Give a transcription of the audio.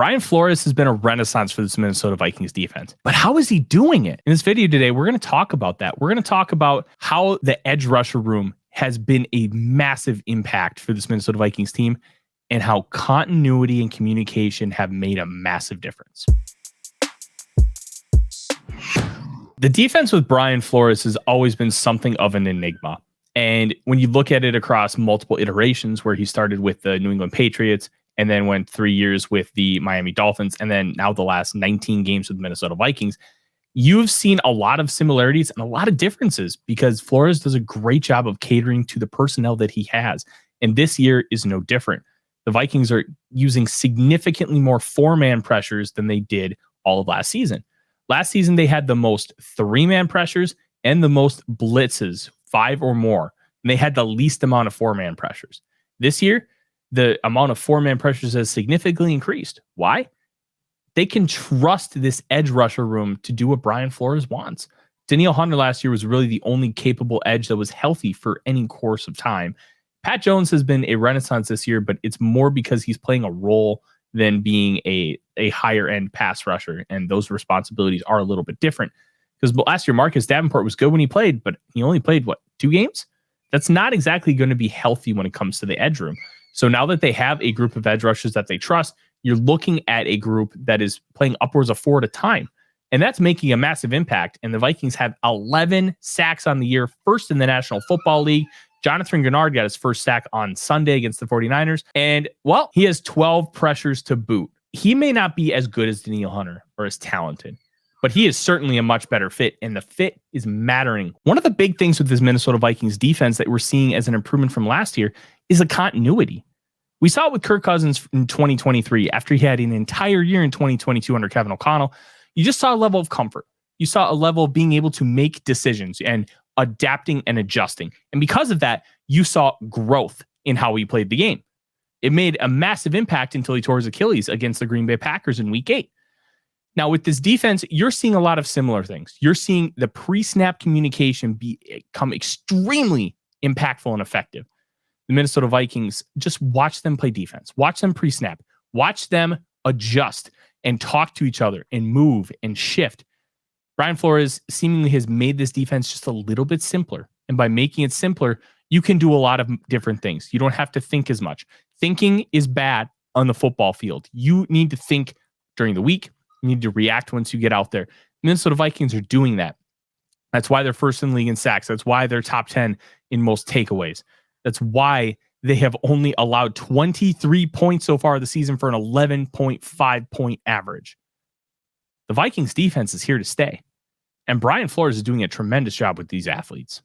Brian Flores has been a renaissance for this Minnesota Vikings defense. But how is he doing it? In this video today, we're going to talk about that. We're going to talk about how the edge rusher room has been a massive impact for this Minnesota Vikings team and how continuity and communication have made a massive difference. The defense with Brian Flores has always been something of an enigma. And when you look at it across multiple iterations, where he started with the New England Patriots and then went 3 years with the Miami Dolphins, and then now the last 19 games with the Minnesota Vikings, you've seen a lot of similarities and a lot of differences because Flores does a great job of catering to the personnel that he has. And this year is no different. The Vikings are using significantly more four-man pressures than they did all of last season. Last season, they had the most three-man pressures and the most blitzes, 5 or more. And they had the least amount of four-man pressures. This year, the amount of four-man pressures has significantly increased. Why? They can trust this edge rusher room to do what Brian Flores wants. Danielle Hunter last year was really the only capable edge that was healthy for any course of time. Pat Jones has been a renaissance this year, but it's more because he's playing a role than being a higher end pass rusher. And those responsibilities are a little bit different. Because last year, Marcus Davenport was good when he played, but he only played, 2 games? That's not exactly going to be healthy when it comes to the edge room. So now that they have a group of edge rushers that they trust, you're looking at a group that is playing upwards of 4 at a time. And that's making a massive impact. And the Vikings have 11 sacks on the year, first in the National Football League. Jonathan Gennard got his first sack on Sunday against the 49ers. And, well, he has 12 pressures to boot. He may not be as good as Danielle Hunter or as talented, but he is certainly a much better fit, and the fit is mattering. One of the big things with this Minnesota Vikings defense that we're seeing as an improvement from last year is the continuity. We saw it with Kirk Cousins in 2023 after he had an entire year in 2022 under Kevin O'Connell. You just saw a level of comfort. You saw a level of being able to make decisions and adapting and adjusting. And because of that, you saw growth in how he played the game. It made a massive impact until he tore his Achilles against the Green Bay Packers in Week 8. Now, with this defense, you're seeing a lot of similar things. You're seeing the pre-snap communication become extremely impactful and effective. The Minnesota Vikings, just watch them play defense. Watch them pre-snap. Watch them adjust and talk to each other and move and shift. Brian Flores seemingly has made this defense just a little bit simpler. And by making it simpler, you can do a lot of different things. You don't have to think as much. Thinking is bad on the football field. You need to think during the week. You need to react once you get out there. Minnesota Vikings are doing that. That's why they're first in the league in sacks. That's why they're top 10 in most takeaways. That's why they have only allowed 23 points so far this season for an 11.5 point average. The Vikings defense is here to stay. And Brian Flores is doing a tremendous job with these athletes.